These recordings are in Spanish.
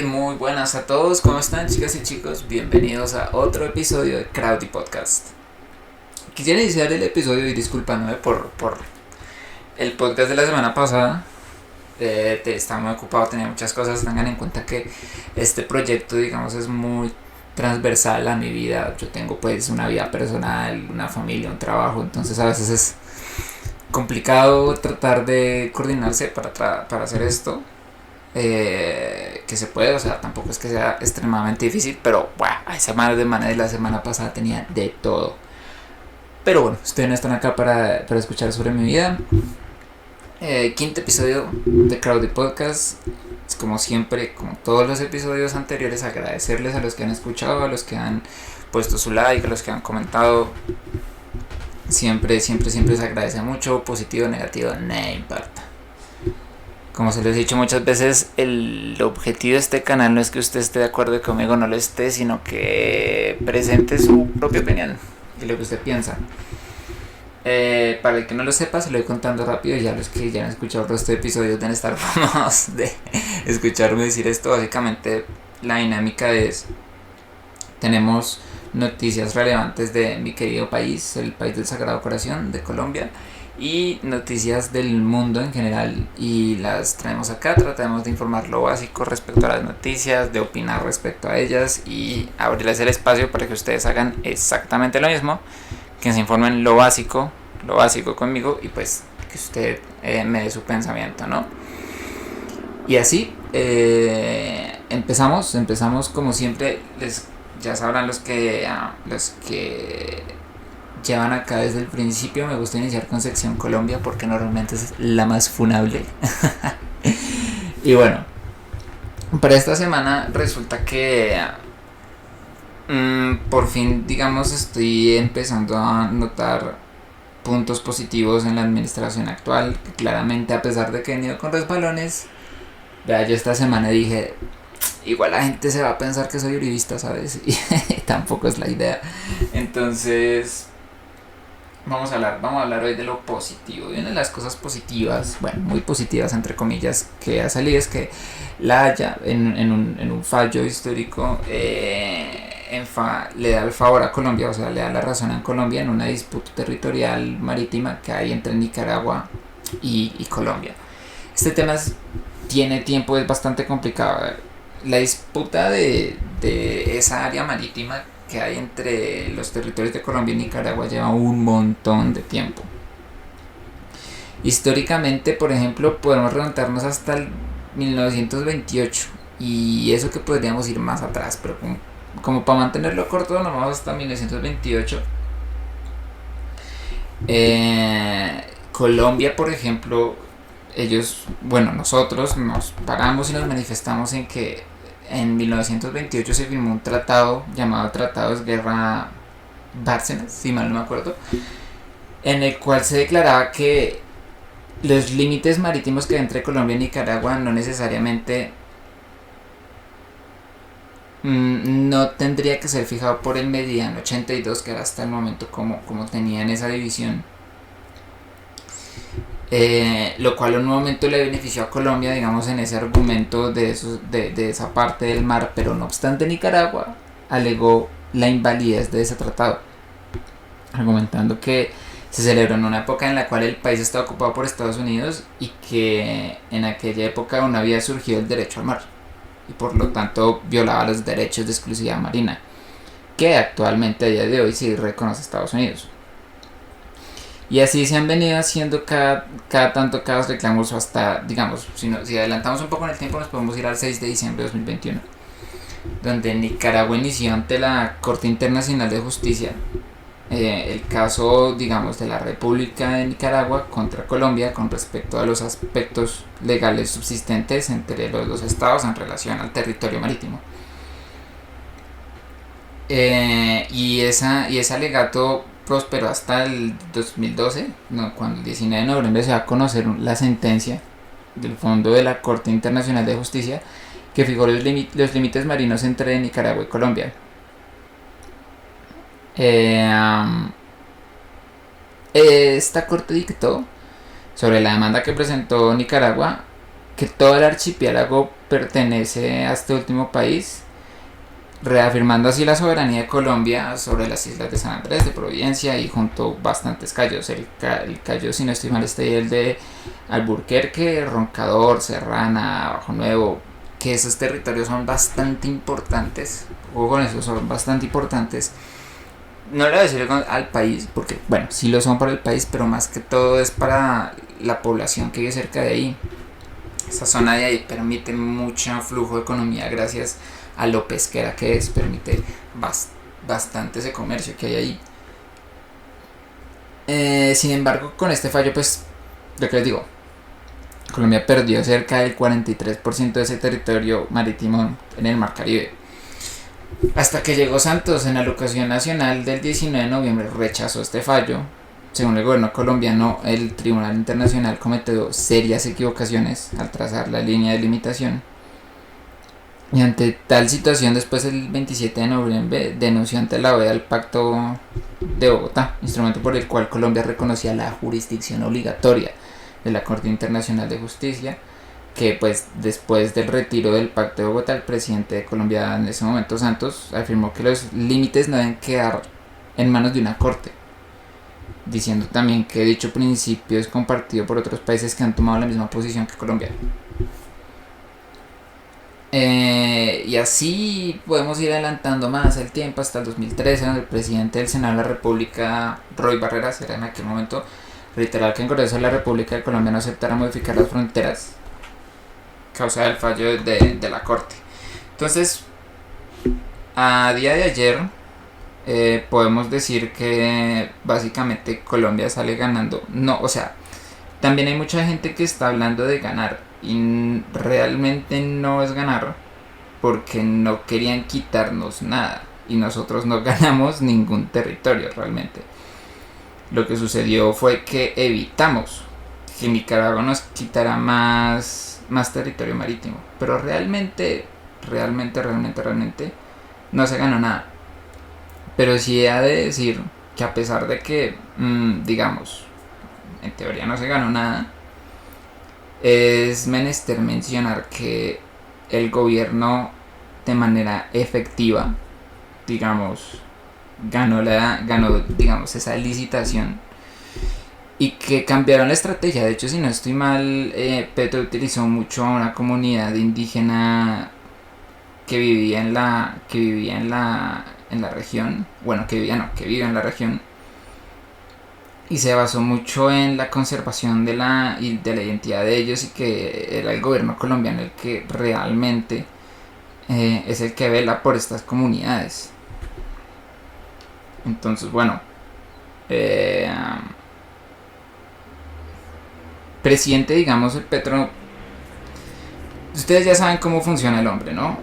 Muy buenas a todos, ¿cómo están chicas y chicos? Bienvenidos a otro episodio de Crowdy Podcast. Quisiera iniciar el episodio y disculpándome por el podcast de la semana pasada. Estaba muy ocupado, tenía muchas cosas. Tengan en cuenta que este proyecto, digamos, es muy transversal a mi vida. Yo tengo pues una vida personal, una familia, un trabajo, entonces a veces es complicado tratar de coordinarse para hacer esto. Que se puede, o sea, tampoco es que sea extremadamente difícil, pero bueno, hay semanas de manera y la semana pasada tenía de todo. Pero bueno, ustedes no están acá para escuchar sobre mi vida. Quinto episodio de Crowdy Podcast. Es como siempre, como todos los episodios anteriores, agradecerles a los que han escuchado, a los que han puesto su like, a los que han comentado. Siempre se agradece mucho, positivo, negativo, no importa. Como se les he dicho muchas veces, el objetivo de este canal no es que usted esté de acuerdo conmigo o no lo esté, sino que presente su propia opinión y lo que usted piensa. Para el que no lo sepa, se lo voy contando rápido y ya los que ya han escuchado el resto de episodios deben estar famosos de escucharme decir esto. Básicamente la dinámica es, tenemos noticias relevantes de mi querido país, el país del Sagrado Corazón de Colombia, y noticias del mundo en general, y las traemos acá. Tratamos de informar lo básico respecto a las noticias, de opinar respecto a ellas y abrirles el espacio para que ustedes hagan exactamente lo mismo, que se informen lo básico conmigo, y pues que usted me dé su pensamiento, ¿no? Y así empezamos como siempre. Ya sabrán los que llevan acá desde el principio. Me gusta iniciar con sección Colombia porque normalmente es la más funable. Y bueno, para esta semana resulta que por fin, digamos, estoy empezando a notar puntos positivos en la administración actual, que claramente, a pesar de que he venido con resbalones, vea, yo esta semana dije, igual la gente se va a pensar que soy uribista, ¿sabes? Y tampoco es la idea. Entonces, vamos a hablar hoy de lo positivo. Y una de las cosas positivas, bueno, muy positivas entre comillas, que ha salido es que la Haya, en un fallo histórico, le da el favor a Colombia, o sea, le da la razón a Colombia en una disputa territorial marítima que hay entre Nicaragua y Colombia. Este tema tiene tiempo, es bastante complicado. La disputa de esa área marítima que hay entre los territorios de Colombia y Nicaragua lleva un montón de tiempo. Históricamente, por ejemplo, podemos remontarnos hasta el 1928, y eso que podríamos ir más atrás, pero como para mantenerlo corto nos vamos hasta 1928. Colombia, por ejemplo, nosotros nos paramos y nos manifestamos en que en 1928 se firmó un tratado llamado Tratado de Guerra Bárcenas, si mal no me acuerdo, en el cual se declaraba que los límites marítimos que hay entre Colombia y Nicaragua no necesariamente no tendría que ser fijado por el Meridiano 82, que era hasta el momento como tenían esa división. Lo cual en un momento le benefició a Colombia, digamos, en ese argumento de esa parte del mar, pero no obstante Nicaragua alegó la invalidez de ese tratado, argumentando que se celebró en una época en la cual el país estaba ocupado por Estados Unidos y que en aquella época aún había surgido el derecho al mar y por lo tanto violaba los derechos de exclusividad marina, que actualmente a día de hoy sí reconoce Estados Unidos. Y así se han venido haciendo cada reclamos hasta, digamos, si adelantamos un poco en el tiempo, nos podemos ir al 6 de diciembre de 2021, donde Nicaragua inició ante la Corte Internacional de Justicia el caso, digamos, de la República de Nicaragua contra Colombia con respecto a los aspectos legales subsistentes entre los dos estados en relación al territorio marítimo. Y ese alegato prosperó hasta el 2012, cuando el 19 de noviembre se va a conocer la sentencia del Fondo de la Corte Internacional de Justicia que fijó los límites marinos entre Nicaragua y Colombia. Esta corte dictó sobre la demanda que presentó Nicaragua que todo el archipiélago pertenece a este último país, reafirmando así la soberanía de Colombia sobre las islas de San Andrés, de Providencia y junto bastantes cayos. El cayo, si no estoy mal, el de Alburquerque, Roncador, Serrana, Bajo Nuevo, que esos territorios son bastante importantes. Ojo con eso, son bastante importantes. No le voy a decir al país, porque bueno, sí lo son para el país, pero más que todo es para la población que vive cerca de ahí. Esa zona de ahí permite mucho flujo de economía gracias a lo pesquera que es, permite bastante ese comercio que hay ahí. Sin embargo, con este fallo, pues, lo que les digo, Colombia perdió cerca del 43% de ese territorio marítimo en el Mar Caribe. Hasta que llegó Santos en la locución nacional del 19 de noviembre rechazó este fallo. Según el gobierno colombiano, el Tribunal Internacional cometió serias equivocaciones al trazar la línea de limitación. Y ante tal situación, después el 27 de noviembre denunció ante la OEA el Pacto de Bogotá, instrumento por el cual Colombia reconocía la jurisdicción obligatoria de la Corte Internacional de Justicia, que pues después del retiro del Pacto de Bogotá, el presidente de Colombia en ese momento, Santos, afirmó que los límites no deben quedar en manos de una corte, diciendo también que dicho principio es compartido por otros países que han tomado la misma posición que Colombia. Y así podemos ir adelantando más el tiempo hasta el 2013, donde el presidente del Senado de la República, Roy Barreras, era en aquel momento, reiterar que el Congreso de la República de Colombia no aceptara modificar las fronteras causa del fallo de la Corte. Entonces, a día de ayer, podemos decir que básicamente Colombia sale ganando. No, o sea, también hay mucha gente que está hablando de ganar y realmente no es ganar, porque no querían quitarnos nada y nosotros no ganamos ningún territorio realmente. Lo que sucedió fue que evitamos que Nicaragua nos quitara más territorio marítimo, pero realmente no se ganó nada. Pero sí he de decir que a pesar de que digamos, en teoría no se ganó nada, es menester mencionar que el gobierno de manera efectiva, digamos, ganó digamos esa licitación y que cambiaron la estrategia. De hecho, si no estoy mal, Petro utilizó mucho a una comunidad indígena que vivía en la región, bueno, que vive en la región, y se basó mucho en la conservación de la identidad de ellos, y que era el gobierno colombiano el que realmente es el que vela por estas comunidades. Entonces, bueno, presidente, digamos, el Petro, ustedes ya saben cómo funciona el hombre, ¿no?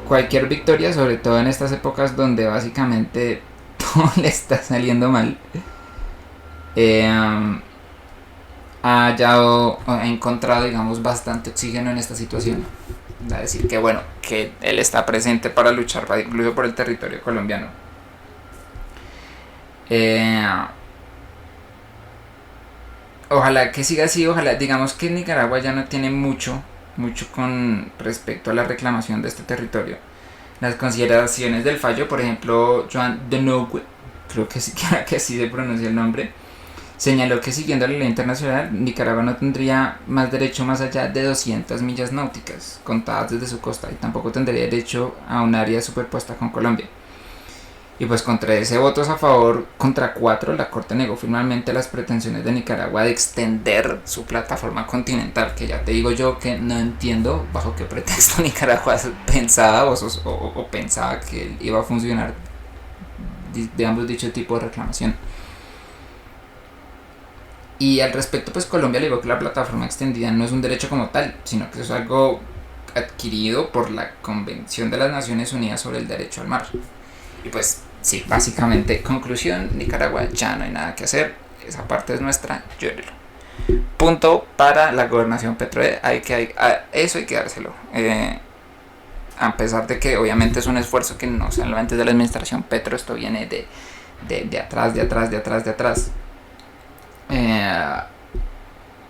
Cualquier victoria, sobre todo en estas épocas donde básicamente todo le está saliendo mal, ha encontrado, digamos, bastante oxígeno en esta situación. Es decir, que bueno, que él está presente para luchar incluso por el territorio colombiano. Ojalá que siga así, ojalá, digamos que Nicaragua ya no tiene mucho con respecto a la reclamación de este territorio. Las consideraciones del fallo, por ejemplo, Joan Denougue, creo que así se pronuncia el nombre, señaló que siguiendo la ley internacional, Nicaragua no tendría más derecho más allá de 200 millas náuticas contadas desde su costa, y tampoco tendría derecho a un área superpuesta con Colombia. Y pues con 13 votos a favor contra 4, la Corte negó finalmente las pretensiones de Nicaragua de extender su plataforma continental, que ya te digo yo que no entiendo bajo qué pretexto Nicaragua pensaba o pensaba que iba a funcionar, digamos, dicho tipo de reclamación. Y al respecto, pues Colombia alegó que la plataforma extendida no es un derecho como tal, sino que es algo adquirido por la Convención de las Naciones Unidas sobre el Derecho al Mar. Y pues sí, básicamente, conclusión, Nicaragua ya no hay nada que hacer, esa parte es nuestra, llórelo. Punto para la gobernación Petro, eso hay que dárselo. A pesar de que obviamente es un esfuerzo que no solamente de la administración Petro, esto viene de atrás.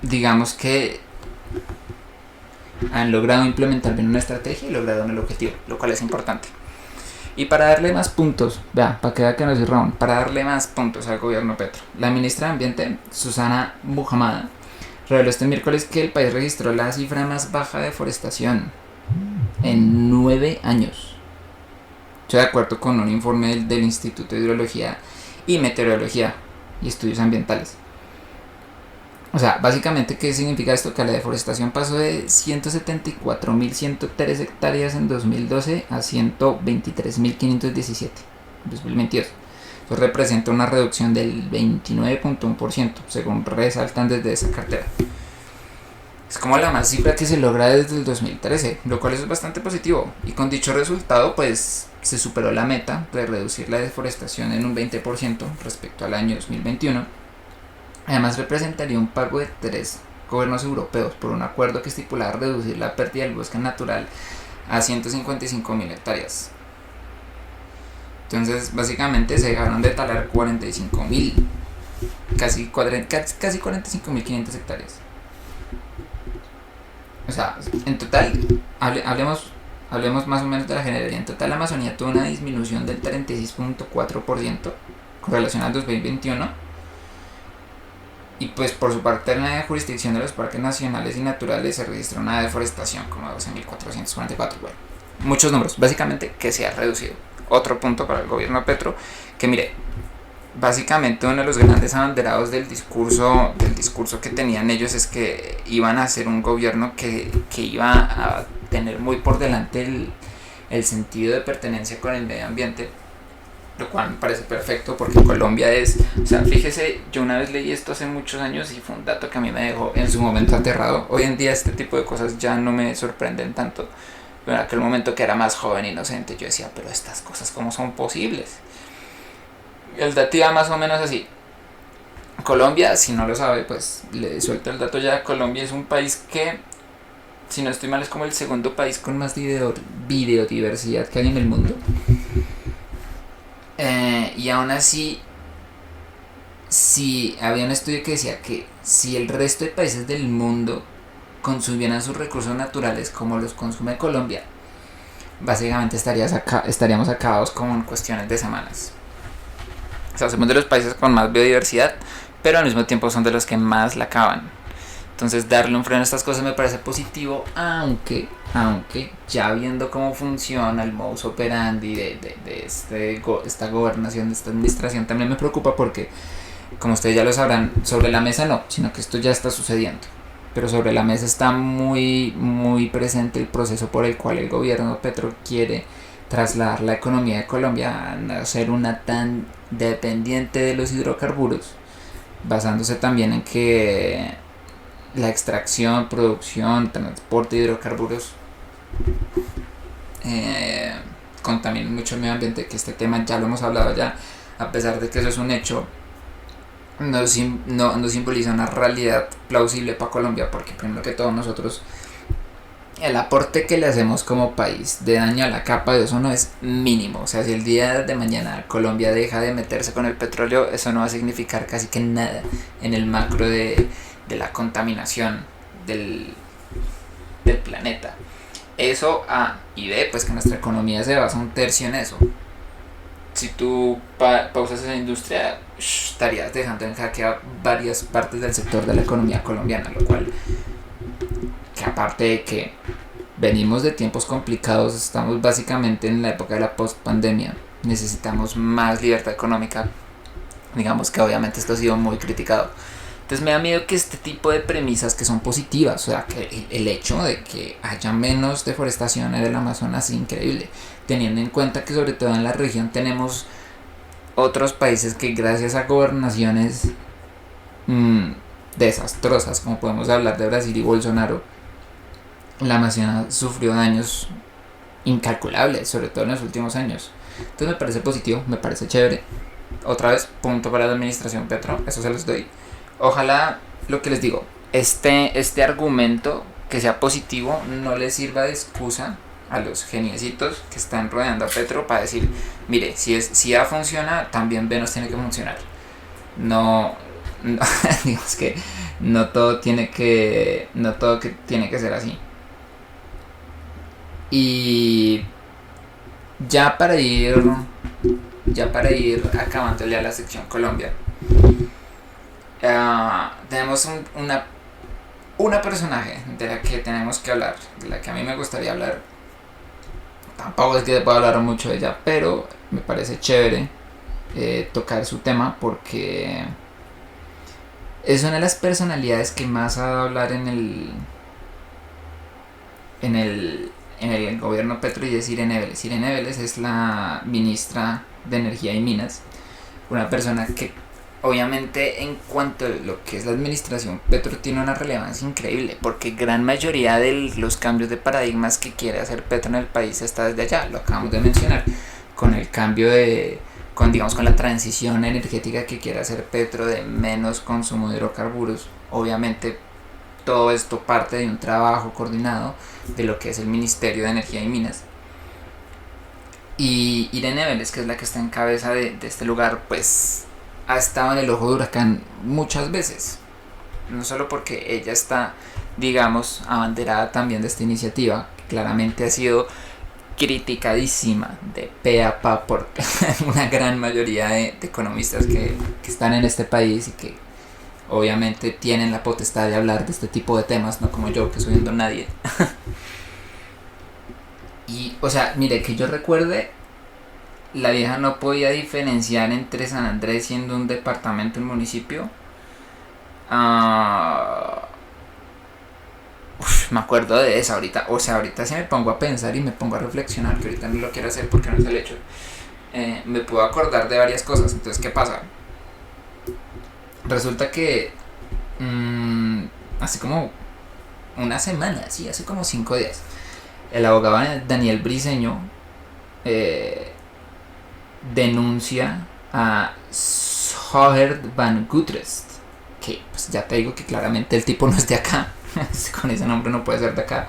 Digamos que han logrado implementar bien una estrategia y lograron el objetivo, lo cual es importante. Y para darle más puntos, para que vea que no soy Ramón, para darle más puntos al gobierno Petro, la ministra de Ambiente, Susana Muhammad, reveló este miércoles que el país registró la cifra más baja de deforestación en 9 años. Estoy de acuerdo con un informe del Instituto de Hidrología y Meteorología y Estudios Ambientales. O sea, básicamente, ¿qué significa esto? Que la deforestación pasó de 174.103 hectáreas en 2012 a 123.517 en 2022. Eso representa una reducción del 29.1%, según resaltan desde esa cartera. Es como la más cifra que se logra desde el 2013, lo cual es bastante positivo. Y con dicho resultado, pues se superó la meta de reducir la deforestación en un 20% respecto al año 2021. Además, representaría un pago de 3 gobiernos europeos por un acuerdo que estipulaba reducir la pérdida del bosque natural a 155.000 hectáreas. Entonces, básicamente se dejaron de talar 45.000, casi 45.500 hectáreas. O sea, en total, hablemos más o menos de la generalidad. En total, la Amazonía tuvo una disminución del 36.4% con relación al 2021. Y pues por su parte en la jurisdicción de los parques nacionales y naturales se registró una deforestación como 12.444. Bueno, muchos números, básicamente que se ha reducido. Otro punto para el gobierno Petro, que mire, básicamente uno de los grandes abanderados del discurso que tenían ellos es que iban a ser un gobierno que iba a tener muy por delante el sentido de pertenencia con el medio ambiente, lo cual me parece perfecto porque Colombia es, o sea, fíjese, yo una vez leí esto hace muchos años y fue un dato que a mí me dejó en su momento aterrado. Hoy en día este tipo de cosas ya no me sorprenden tanto, pero en aquel momento que era más joven e inocente yo decía, pero estas cosas ¿cómo son posibles? El dato iba más o menos así. Colombia, si no lo sabe, pues le suelto el dato ya. Colombia es un país que, si no estoy mal, es como el segundo país con más biodiversidad que hay en el mundo. Y aún así, si había un estudio que decía que si el resto de países del mundo consumieran sus recursos naturales como los consume Colombia, básicamente estaríamos acabados como en cuestiones de semanas. O sea, somos de los países con más biodiversidad, pero al mismo tiempo son de los que más la acaban. Entonces darle un freno a estas cosas me parece positivo, aunque ya viendo cómo funciona el modus operandi de esta gobernación, de esta administración, también me preocupa porque, como ustedes ya lo sabrán, sobre la mesa no, sino que esto ya está sucediendo. Pero sobre la mesa está muy, muy presente el proceso por el cual el gobierno Petro quiere trasladar la economía de Colombia a no ser una tan dependiente de los hidrocarburos, basándose también en que la extracción, producción, transporte de hidrocarburos contaminan mucho el medio ambiente, que este tema ya lo hemos hablado ya, a pesar de que eso es un hecho, no simboliza una realidad plausible para Colombia, porque primero que todo nosotros, el aporte que le hacemos como país de daño a la capa de ozono es mínimo. O sea, si el día de mañana Colombia deja de meterse con el petróleo, eso no va a significar casi que nada en el macro de la contaminación del planeta. Eso A, y B, pues que nuestra economía se basa un tercio en eso. Si tú pausas esa industria, estarías dejando en jaque a varias partes del sector de la economía colombiana, lo cual, que aparte de que venimos de tiempos complicados, estamos básicamente en la época de la post-pandemia, necesitamos más libertad económica. Digamos que obviamente esto ha sido muy criticado. Entonces me da miedo que este tipo de premisas que son positivas, o sea, que el hecho de que haya menos deforestación en el Amazonas es increíble, teniendo en cuenta que sobre todo en la región tenemos otros países que gracias a gobernaciones desastrosas, como podemos hablar de Brasil y Bolsonaro, la Amazonas sufrió daños incalculables, sobre todo en los últimos años. Entonces me parece positivo, me parece chévere. Otra vez, punto para la administración Petro, eso se los doy. Ojalá, lo que les digo, este argumento que sea positivo no les sirva de excusa a los geniecitos que están rodeando a Petro para decir, mire, si A funciona, también B nos tiene que funcionar. No digamos que no todo tiene que ser así. Y ya para ir acabándole a la sección Colombia, tenemos una personaje de la que tenemos que hablar, de la que a mí me gustaría hablar. Tampoco es que pueda hablar mucho de ella, pero me parece chévere tocar su tema porque es una de las personalidades que más ha dado a hablar en el gobierno Petro, y es Irene Vélez. Irene Vélez es la ministra de Energía y Minas, una persona que obviamente en cuanto a lo que es la administración Petro tiene una relevancia increíble, porque gran mayoría de los cambios de paradigmas que quiere hacer Petro en el país está desde allá, lo acabamos de mencionar, con el cambio con la transición energética que quiere hacer Petro de menos consumo de hidrocarburos. Obviamente todo esto parte de un trabajo coordinado de lo que es el Ministerio de Energía y Minas. Y Irene Vélez, que es la que está en cabeza de este lugar, pues ha estado en el ojo de huracán muchas veces. No solo porque ella está, digamos, abanderada también de esta iniciativa, que claramente ha sido criticadísima de pe a pa por una gran mayoría de economistas que están en este país y que obviamente tienen la potestad de hablar de este tipo de temas, no como yo, que soy un don nadie. Y, o sea, mire, que yo recuerde, la vieja no podía diferenciar entre San Andrés siendo un departamento y un municipio. Me acuerdo de esa ahorita. O sea, ahorita sí me pongo a pensar y me pongo a reflexionar, que ahorita no lo quiero hacer porque no es el hecho. Me puedo acordar de varias cosas. Entonces, ¿qué pasa? Resulta que hace como una semana, sí, hace como 5 días, el abogado Daniel Briceño denuncia a Sjoerd van Gutrest, que pues ya te digo que claramente el tipo no es de acá. Con ese nombre no puede ser de acá.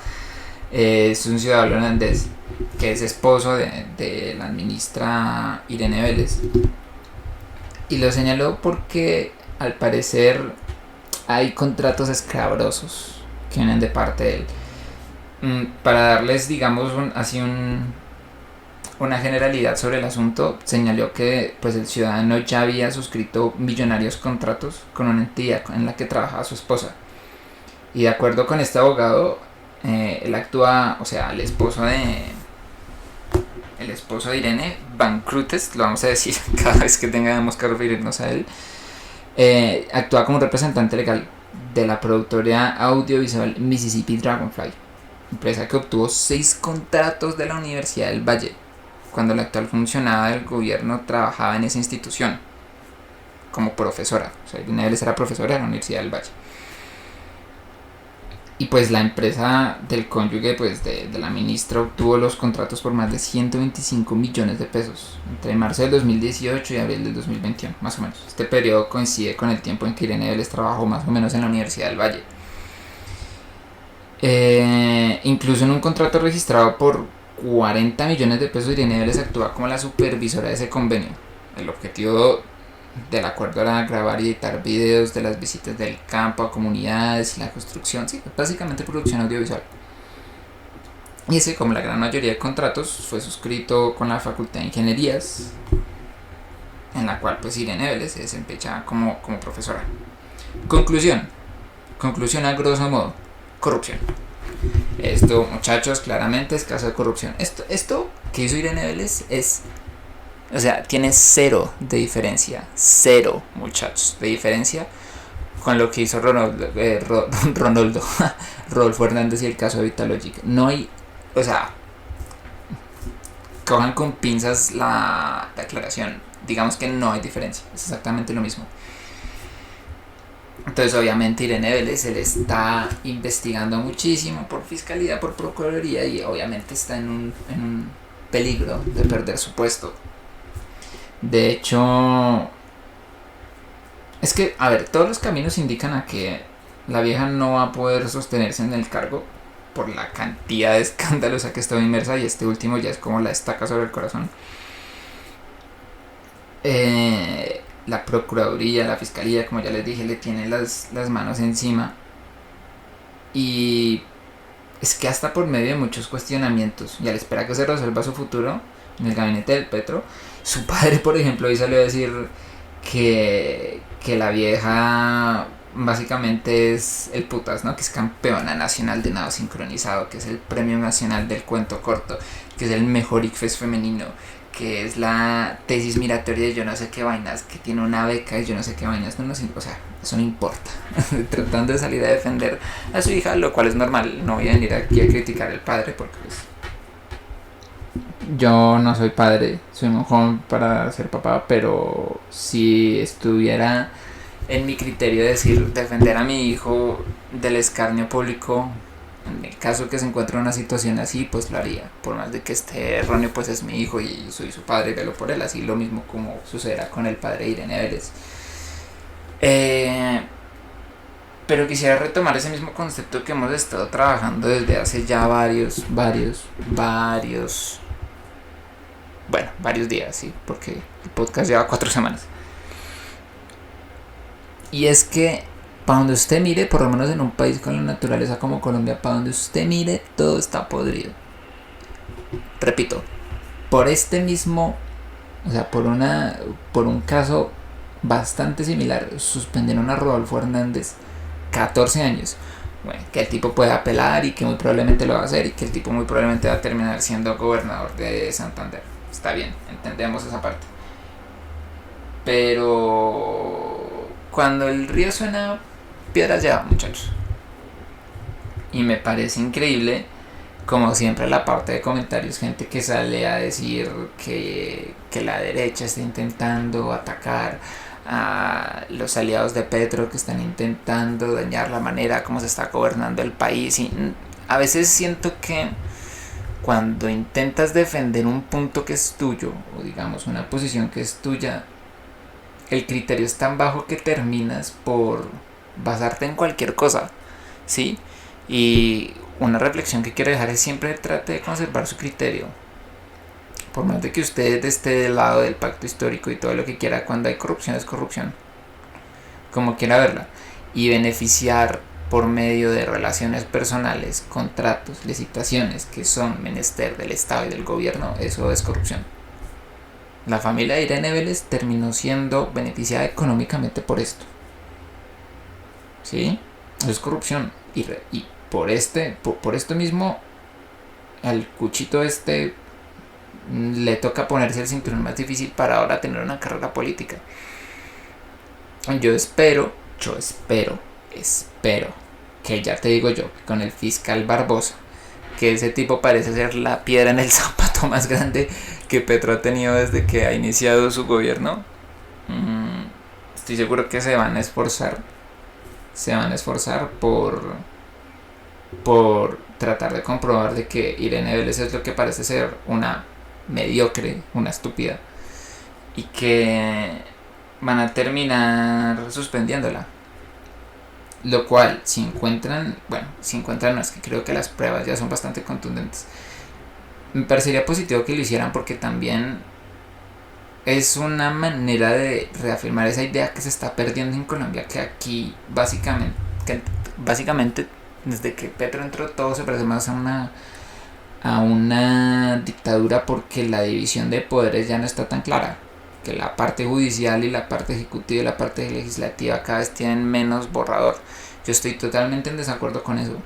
Es un ciudadano holandés que es esposo de la ministra Irene Vélez, y lo señaló porque al parecer hay contratos escabrosos que vienen de parte de él. Para darles, digamos, una generalidad sobre el asunto, señaló que pues el ciudadano ya había suscrito millonarios contratos con una entidad en la que trabajaba su esposa. Y de acuerdo con este abogado, él actúa, o sea, el esposo de Irene van Gutrest, lo vamos a decir cada vez que tengamos que referirnos a él, actúa como representante legal de la productora audiovisual Mississippi Dragonfly, empresa que obtuvo 6 contratos de la Universidad del Valle, cuando la actual funcionaria del gobierno trabajaba en esa institución como profesora. O sea, Irene Vélez era profesora de la Universidad del Valle. Y pues la empresa del cónyuge pues de la ministra obtuvo los contratos por más de 125 millones de pesos entre marzo del 2018 y abril del 2021, más o menos. Este periodo coincide con el tiempo en que Irene Vélez trabajó más o menos en la Universidad del Valle. Incluso en un contrato registrado por 40 millones de pesos, Irene Vélez actúa como la supervisora de ese convenio. El objetivo del acuerdo era grabar y editar videos de las visitas del campo a comunidades y la construcción, sí, básicamente producción audiovisual. Y ese, como la gran mayoría de contratos, fue suscrito con la Facultad de Ingenierías, en la cual pues Irene Vélez se desempeña como profesora. Conclusión a grosso modo: corrupción. Esto, muchachos, claramente es caso de corrupción. Esto que hizo Irene Vélez es, o sea, tiene 0 de diferencia. 0, muchachos, de diferencia con lo que hizo Rodolfo Hernández y el caso de Vitalogic. No hay, o sea, cojan con pinzas la aclaración. Digamos que no hay diferencia, es exactamente lo mismo. Entonces, obviamente, Irene Vélez se le está investigando muchísimo por fiscalía, por procuraduría, y obviamente está en un peligro de perder su puesto. De hecho, es que, a ver, todos los caminos indican a que la vieja no va a poder sostenerse en el cargo por la cantidad de escándalos a que está inmersa, y este último ya es como la estaca sobre el corazón. La procuraduría, la fiscalía, como ya les dije, le tiene las manos encima, y es que hasta por medio de muchos cuestionamientos y al esperar que se resuelva su futuro en el gabinete del Petro, su padre, por ejemplo, hoy salió a decir que la vieja básicamente es el putas, ¿no? Que es campeona nacional de nado sincronizado, que es el premio nacional del cuento corto, que es el mejor ICFES femenino, que es la tesis miratoria de yo no sé qué vainas, que tiene una beca y yo no sé qué vainas, no, o sea, eso no importa. Tratando de salir a defender a su hija, lo cual es normal. No voy a venir aquí a criticar al padre porque pues, yo no soy padre, soy muy joven para ser papá, pero si estuviera en mi criterio de decir defender a mi hijo del escarnio público, en el caso que se encuentre en una situación así, pues lo haría. Por más de que esté erróneo, pues es mi hijo y soy su padre y velo por él. Así lo mismo como sucederá con el padre de Irene Vélez. Pero quisiera retomar ese mismo concepto que hemos estado trabajando desde hace ya varios días, ¿sí? Porque el podcast lleva 4 semanas. Y es que para donde usted mire, por lo menos en un país con la naturaleza como Colombia, para donde usted mire, todo está podrido. Repito, por este mismo, o sea, por un caso bastante similar, suspendieron a Rodolfo Hernández 14 años. Bueno, que el tipo puede apelar y que muy probablemente lo va a hacer y que el tipo muy probablemente va a terminar siendo gobernador de Santander. Está bien, entendemos esa parte. Pero cuando el río suena, piedras lleva, muchachos. Y me parece increíble, como siempre, la parte de comentarios, gente que sale a decir que la derecha está intentando atacar a los aliados de Petro, que están intentando dañar la manera como se está gobernando el país. Y a veces siento que cuando intentas defender un punto que es tuyo, o digamos una posición que es tuya, el criterio es tan bajo que terminas por basarte en cualquier cosa, ¿sí? Y una reflexión que quiero dejar es siempre trate de conservar su criterio. Por más de que usted esté del lado del pacto histórico y todo lo que quiera, cuando hay corrupción es corrupción, como quiera verla. Y beneficiar por medio de relaciones personales, contratos, licitaciones que son menester del Estado y del gobierno, eso es corrupción. La familia de Irene Vélez terminó siendo beneficiada económicamente por esto. ¿Sí? Eso es corrupción. Y por esto mismo, al cuchito le toca ponerse el cinturón más difícil para ahora tener una carrera política. Yo espero que ya te digo yo, con el fiscal Barbosa, que ese tipo parece ser la piedra en el zapato más grande que Petro ha tenido desde que ha iniciado su gobierno. Estoy seguro que se van a esforzar por tratar de comprobar de que Irene Vélez es lo que parece ser una mediocre, una estúpida, y que van a terminar suspendiéndola. Lo cual, si encuentran no, es que creo que las pruebas ya son bastante contundentes. Me parecería positivo que lo hicieran porque también es una manera de reafirmar esa idea que se está perdiendo en Colombia, que aquí básicamente desde que Petro entró todo se parece más a una dictadura porque la división de poderes ya no está tan clara, que la parte judicial y la parte ejecutiva y la parte legislativa cada vez tienen menos borrador. Yo estoy totalmente en desacuerdo con eso,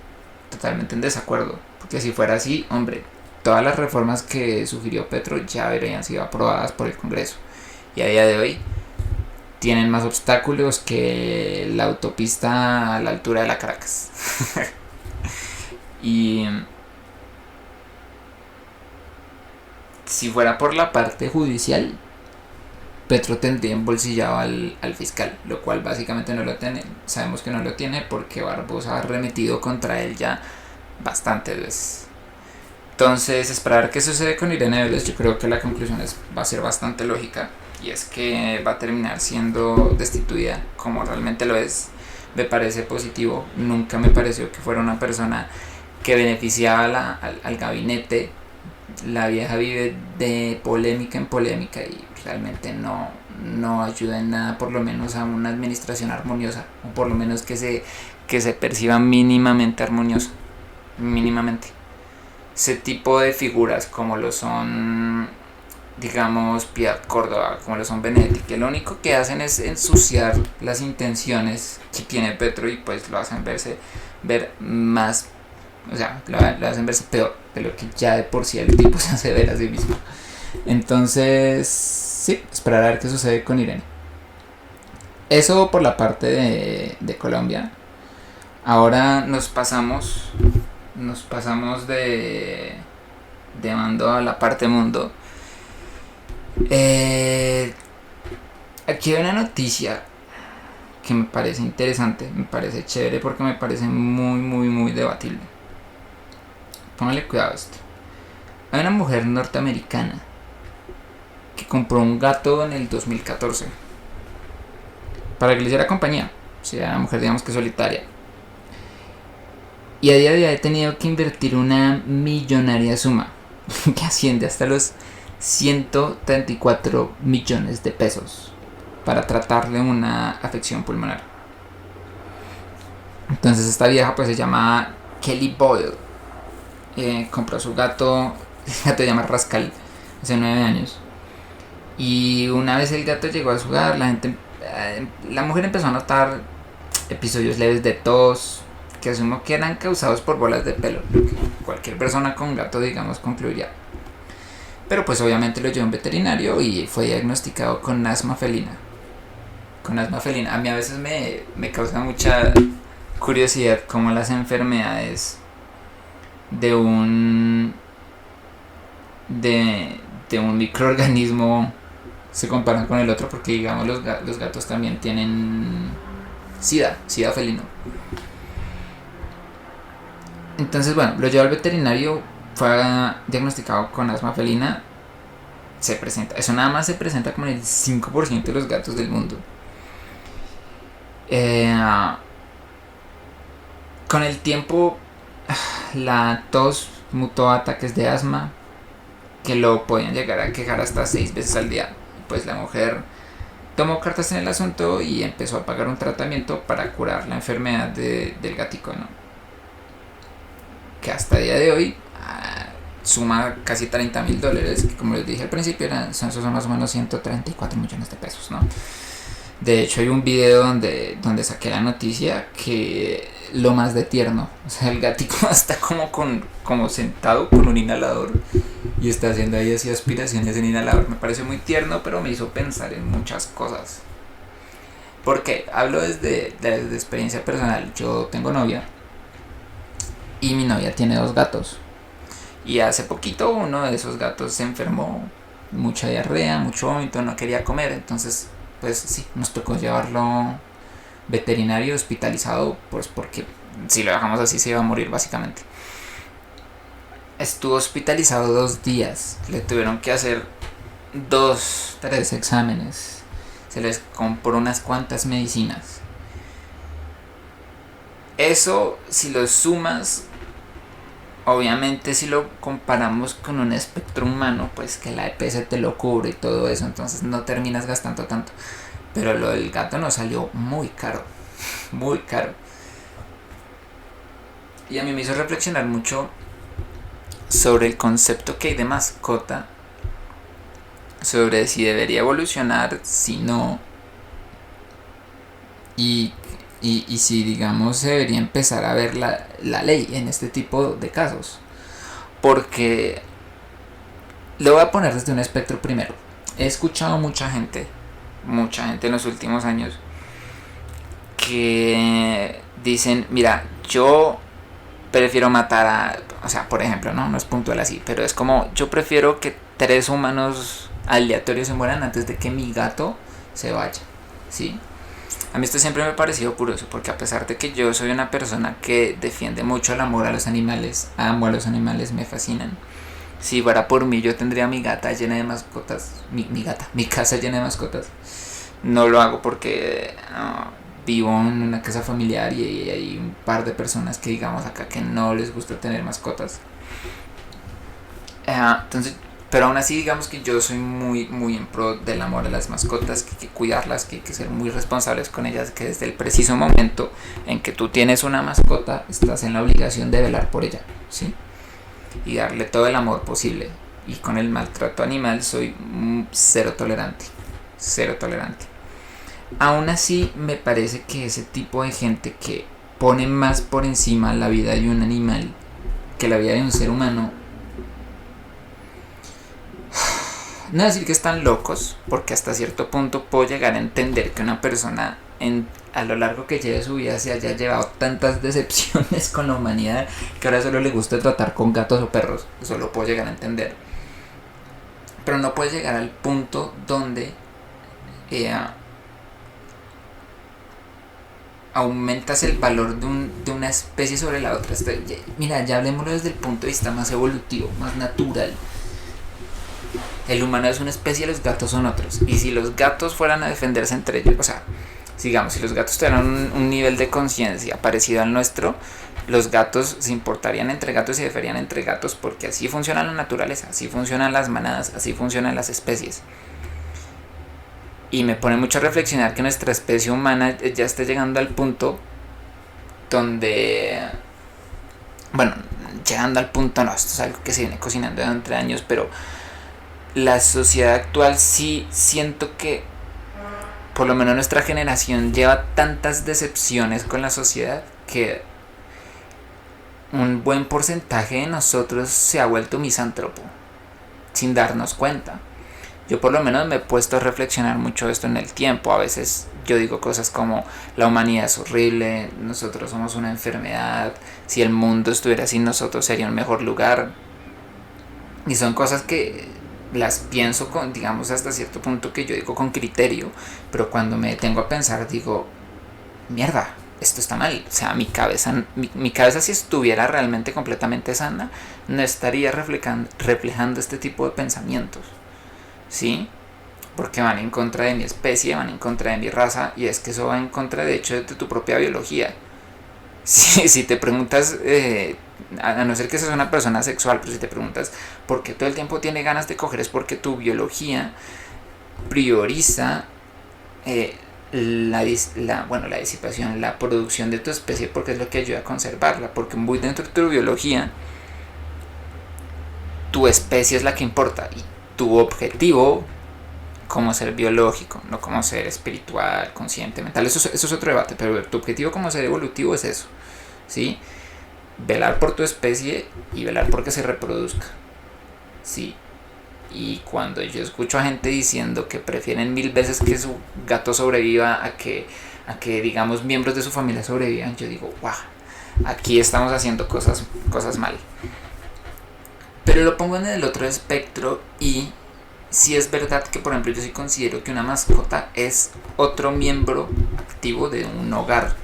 totalmente en desacuerdo, porque si fuera así, hombre, todas las reformas que sugirió Petro ya habrían sido aprobadas por el Congreso y a día de hoy tienen más obstáculos que la autopista a la altura de la Caracas. Y si fuera por la parte judicial, Petro tendría embolsillado al fiscal, lo cual básicamente no lo tiene. Sabemos que no lo tiene porque Barbosa ha arremetido contra él ya bastantes veces. Entonces, esperar qué sucede con Irene Vélez, yo creo que la conclusión va a ser bastante lógica, y es que va a terminar siendo destituida, como realmente lo es. Me parece positivo, nunca me pareció que fuera una persona que beneficiaba al gabinete. La vieja vive de polémica en polémica y realmente no ayuda en nada, por lo menos a una administración armoniosa, o por lo menos que se perciba mínimamente armoniosa. mínimamente. Ese tipo de figuras como lo son, digamos, Piedad Córdoba, como lo son Benedetti, que lo único que hacen es ensuciar las intenciones que tiene Petro y pues lo hacen ver más, o sea, lo hacen verse peor de lo que ya de por sí el tipo se hace ver a sí mismo. Entonces, sí, esperar a ver qué sucede con Irene. Eso por la parte de Colombia. Ahora nos pasamos de mando a la parte mundo. Aquí hay una noticia que me parece interesante, me parece chévere porque me parece muy, muy, muy debatible. Póngale cuidado a esto. Hay una mujer norteamericana que compró un gato en el 2014 para que le hiciera compañía. O sea, una mujer, digamos que solitaria. Y a día de hoy he tenido que invertir una millonaria suma que asciende hasta los 134 millones de pesos para tratarle una afección pulmonar. Entonces esta vieja pues se llama Kelly Boyle. Compró su gato, el gato se llama Rascal, hace 9 años. Y una vez el gato llegó a su hogar, la mujer empezó a notar episodios leves de tos, que asumo que eran causados por bolas de pelo, lo que cualquier persona con gato, digamos, concluiría. Pero pues obviamente lo llevó a un veterinario y fue diagnosticado con asma felina. A mí a veces me causa mucha curiosidad cómo las enfermedades de un microorganismo se comparan con el otro, porque digamos los gatos también tienen sida felino. Entonces bueno, lo llevó al veterinario, fue diagnosticado con asma felina. Eso nada más se presenta como en el 5% de los gatos del mundo. Con el tiempo la tos mutó a ataques de asma que lo podían llegar a quejar hasta 6 veces al día. Pues la mujer tomó cartas en el asunto y empezó a pagar un tratamiento para curar la enfermedad del gatico, ¿no? Que hasta el día de hoy suma casi $30,000, que como les dije al principio son más o menos 134 millones de pesos, ¿no? De hecho hay un video donde saqué la noticia que lo más de tierno, o sea, el gatico está como sentado con un inhalador y está haciendo ahí así aspiraciones en inhalador. Me pareció muy tierno, pero me hizo pensar en muchas cosas. Porque hablo desde experiencia personal. Yo tengo novia y mi novia tiene 2 gatos. Y hace poquito uno de esos gatos se enfermó, mucha diarrea, mucho vómito, no quería comer. Entonces, pues sí, nos tocó llevarlo veterinario, hospitalizado, pues porque si lo dejamos así se iba a morir básicamente. Estuvo hospitalizado 2 días, le tuvieron que hacer 3 exámenes, se les compró unas cuantas medicinas. Eso, si lo sumas, obviamente si lo comparamos con un espectro humano, pues que la EPS te lo cubre y todo eso, entonces no terminas gastando tanto. Pero lo del gato nos salió muy caro, muy caro. Y a mí me hizo reflexionar mucho sobre el concepto que hay de mascota, sobre si debería evolucionar, si no, y si digamos se debería empezar a ver la ley en este tipo de casos. Porque lo voy a poner desde un espectro primero. He escuchado mucha gente en los últimos años que dicen, mira, yo prefiero matar o sea, por ejemplo, no es puntual así, pero es como, yo prefiero que 3 humanos aleatorios se mueran antes de que mi gato se vaya, ¿sí? A mí esto siempre me ha parecido curioso, porque a pesar de que yo soy una persona que defiende mucho el amor a los animales, amo a los animales, me fascinan. Si fuera por mí, yo tendría mi gata llena de mascotas, mi casa llena de mascotas. No lo hago porque vivo en una casa familiar y hay un par de personas que digamos acá que no les gusta tener mascotas. Entonces, Pero aún así, digamos que yo soy muy, muy en pro del amor a las mascotas, que hay que cuidarlas, que hay que ser muy responsables con ellas, que desde el preciso momento en que tú tienes una mascota, estás en la obligación de velar por ella, ¿sí? Y darle todo el amor posible. Y con el maltrato animal soy cero tolerante, cero tolerante. Aún así, me parece que ese tipo de gente que pone más por encima la vida de un animal que la vida de un ser humano, no decir que están locos, porque hasta cierto punto puedo llegar a entender que una persona a lo largo que lleve su vida se haya llevado tantas decepciones con la humanidad que ahora solo le guste tratar con gatos o perros. Eso lo puedo llegar a entender. Pero no puedes llegar al punto donde aumentas el valor de una especie sobre la otra. Mira, ya hablemoslo desde el punto de vista más evolutivo, más natural. El humano es una especie y los gatos son otros. Y si los gatos fueran a defenderse entre ellos, o sea, digamos, si los gatos tuvieran un nivel de conciencia parecido al nuestro, los gatos se importarían entre gatos y se defenderían entre gatos, porque así funciona la naturaleza, así funcionan las manadas, así funcionan las especies. Y me pone mucho a reflexionar que nuestra especie humana ya está llegando al punto donde... Bueno, llegando al punto no, esto es algo que se viene cocinando durante años, pero la sociedad actual sí siento que por lo menos nuestra generación lleva tantas decepciones con la sociedad que un buen porcentaje de nosotros se ha vuelto misántropo sin darnos cuenta. Yo por lo menos me he puesto a reflexionar mucho esto en el tiempo. A veces yo digo cosas como la humanidad es horrible, nosotros somos una enfermedad, si el mundo estuviera sin nosotros sería un mejor lugar. Y son cosas que las pienso con, digamos, hasta cierto punto que yo digo con criterio, pero cuando me detengo a pensar digo, mierda, esto está mal. O sea, mi cabeza si estuviera realmente completamente sana, no estaría reflejando este tipo de pensamientos, ¿sí? Porque van en contra de mi especie, van en contra de mi raza, y es que eso va en contra de hecho de tu propia biología. Si te preguntas, a no ser que seas una persona sexual, pero si te preguntas por qué todo el tiempo tiene ganas de coger, es porque tu biología prioriza la disipación, la producción de tu especie, porque es lo que ayuda a conservarla, porque muy dentro de tu biología tu especie es la que importa y tu objetivo como ser biológico, no como ser espiritual, consciente, mental, eso es otro debate, pero tu objetivo como ser evolutivo es eso, ¿sí? Velar por tu especie y velar por que se reproduzca, ¿sí? Y cuando yo escucho a gente diciendo que prefieren 1000 veces que su gato sobreviva a que digamos miembros de su familia sobrevivan, yo digo, guau, aquí estamos haciendo cosas mal. Pero lo pongo en el otro espectro y sí es verdad que, por ejemplo, yo sí considero que una mascota es otro miembro activo de un hogar,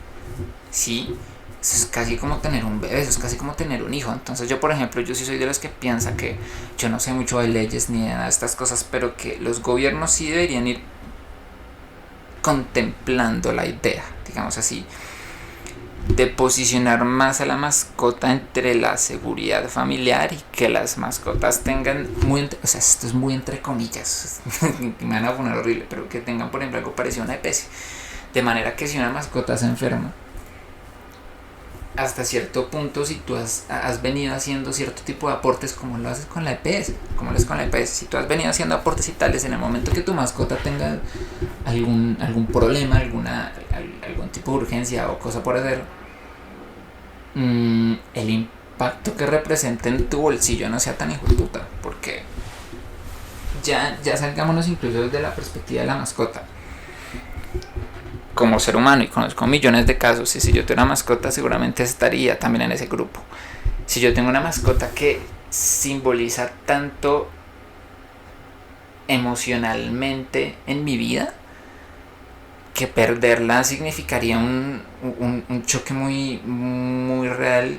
¿sí? Eso es casi como tener un bebé, eso es casi como tener un hijo. Entonces yo, por ejemplo, yo sí soy de los que piensa que yo no sé mucho de leyes ni de nada de estas cosas, pero que los gobiernos sí deberían ir contemplando la idea, digamos así, de posicionar más a la mascota entre la seguridad familiar y que las mascotas tengan o sea, esto es muy entre comillas, me van a poner horrible, pero que tengan, por ejemplo, algo parecido a una EPS, de manera que si una mascota se enferma, hasta cierto punto, si tú has venido haciendo cierto tipo de aportes, como lo haces con la EPS, si tú has venido haciendo aportes y tales, en el momento que tu mascota tenga algún problema, algún tipo de urgencia o cosa por hacer, el impacto que representa en tu bolsillo no sea tan hijo de puta, porque ya salgámonos incluso desde la perspectiva de la mascota. Como ser humano, y conozco millones de casos, y si yo tuviera una mascota seguramente estaría también en ese grupo. Si yo tengo una mascota que simboliza tanto emocionalmente en mi vida, que perderla significaría un choque muy, muy real.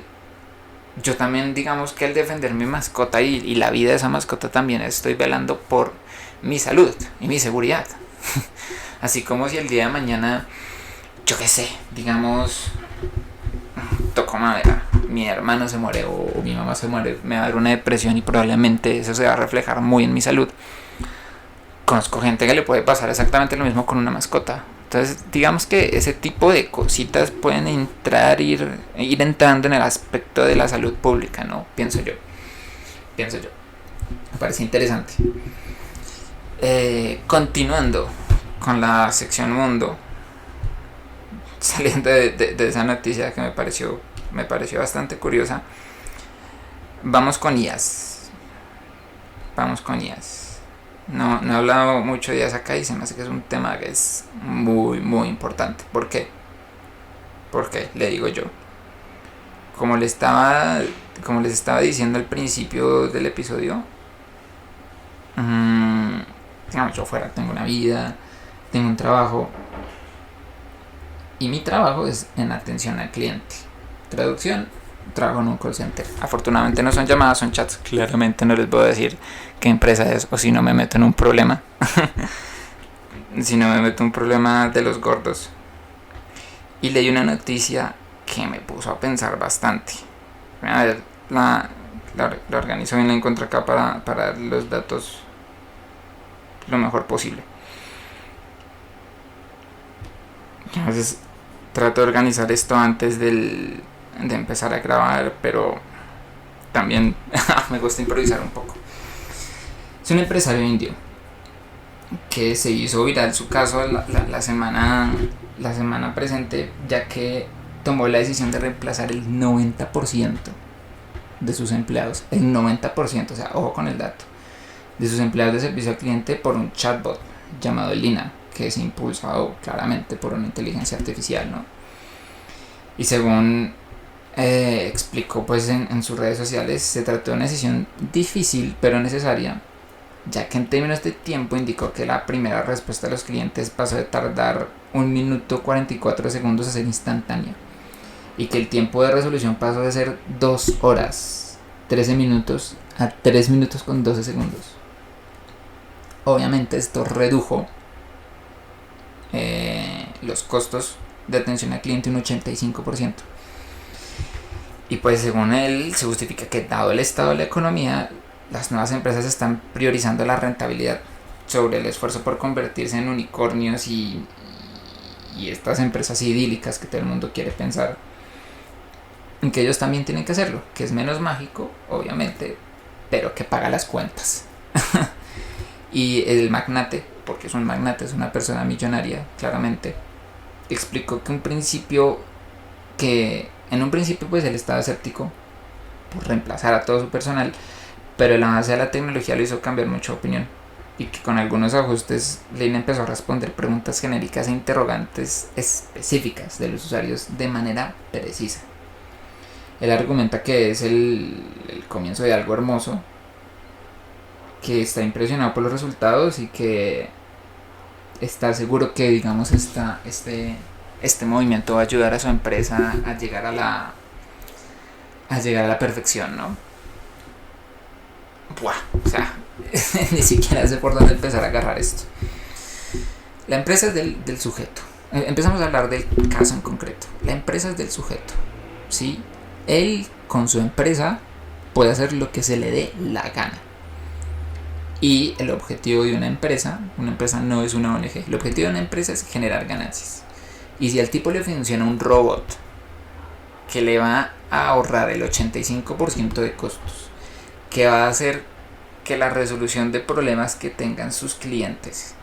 Yo también, digamos que al defender mi mascota y la vida de esa mascota, también estoy velando por mi salud y mi seguridad. Así como si el día de mañana, yo qué sé, digamos, toco madera, mi hermano se muere o mi mamá se muere, me va a dar una depresión y probablemente eso se va a reflejar muy en mi salud. Conozco gente que le puede pasar exactamente lo mismo con una mascota. Entonces, digamos que ese tipo de cositas pueden ir entrando en el aspecto de la salud pública, ¿no? Pienso yo. Me parece interesante. Continuando con la sección mundo, saliendo de esa noticia que me pareció bastante curiosa, vamos con IAS. No he hablado mucho de IAS acá y se me hace que es un tema que es muy, muy importante. ¿Por qué? Porque, le digo yo, como les estaba diciendo al principio del episodio, digamos, yo tengo una vida, tengo un trabajo, y mi trabajo es en atención al cliente. Traducción, trabajo en un call center. Afortunadamente no son llamadas, son chats. Claramente no les voy a decir qué empresa es o si no me meto en un problema. Si no me meto en un problema de los gordos. Y leí una noticia que me puso a pensar bastante. A ver, la organizo bien, la encontré acá para dar los datos lo mejor posible. A veces trato de organizar esto antes de empezar a grabar, pero también me gusta improvisar un poco. Es un empresario indio que se hizo viral su caso la semana presente, ya que tomó la decisión de reemplazar el 90% de sus empleados, el 90%, o sea, ojo con el dato, de sus empleados de servicio al cliente por un chatbot llamado Lina, que es impulsado claramente por una inteligencia artificial, ¿no? Y según explicó pues en sus redes sociales, se trató de una decisión difícil pero necesaria, ya que en términos de tiempo indicó que la primera respuesta de los clientes pasó de tardar 1 minuto 44 segundos a ser instantánea, y que el tiempo de resolución pasó de ser 2 horas 13 minutos a 3 minutos con 12 segundos. Obviamente esto redujo los costos de atención al cliente un 85%. Y pues según él se justifica que dado el estado de la economía, las nuevas empresas están priorizando la rentabilidad sobre el esfuerzo por convertirse en unicornios y estas empresas idílicas que todo el mundo quiere pensar en que ellos también tienen que hacerlo, que es menos mágico, obviamente, pero que paga las cuentas. Y el magnate, porque es un magnate, es una persona millonaria, claramente, explicó que en un principio pues él estaba escéptico por reemplazar a todo su personal, pero el avance de la tecnología lo hizo cambiar mucho de opinión, y que con algunos ajustes Lane empezó a responder preguntas genéricas e interrogantes específicas de los usuarios de manera precisa. Él argumenta que es el comienzo de algo hermoso, que está impresionado por los resultados y que está seguro que, digamos, este movimiento va a ayudar a su empresa a llegar a la perfección, ¿no? Buah, o sea, ni siquiera sé por dónde empezar a agarrar esto. La empresa es del sujeto. Empezamos a hablar del caso en concreto. La empresa es del sujeto, ¿sí? Él con su empresa puede hacer lo que se le dé la gana. Y el objetivo de una empresa no es una ONG, el objetivo de una empresa es generar ganancias. Y si al tipo le funciona un robot que le va a ahorrar el 85% de costos, que va a hacer que la resolución de problemas que tengan sus clientes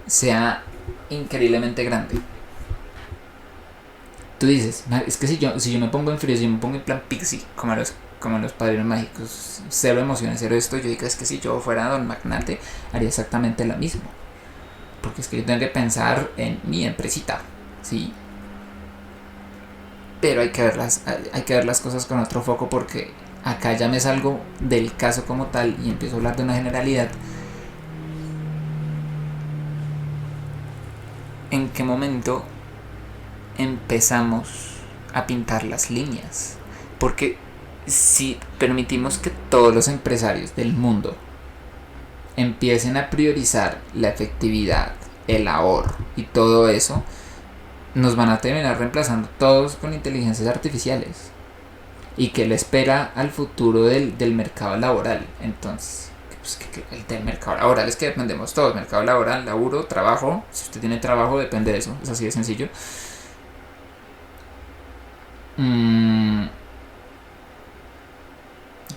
sea increíblemente grande. Tú dices, es que si yo me pongo en frío, si yo me pongo en plan pixie, como los padrinos mágicos, cero emociones, cero esto, yo digo, es que si yo fuera Don Magnate haría exactamente lo mismo, porque es que yo tengo que pensar en mi empresita, ¿sí? Pero hay que ver las cosas con otro foco, porque acá ya me salgo del caso como tal y empiezo a hablar de una generalidad. ¿En qué momento empezamos a pintar las líneas? Porque si permitimos que todos los empresarios del mundo empiecen a priorizar la efectividad, el ahorro y todo eso, nos van a terminar reemplazando todos con inteligencias artificiales. y que le espera al futuro del mercado laboral. Entonces, pues, el del mercado laboral es que dependemos todos, mercado laboral, laburo, trabajo. Si usted tiene trabajo, depende de eso, es así de sencillo.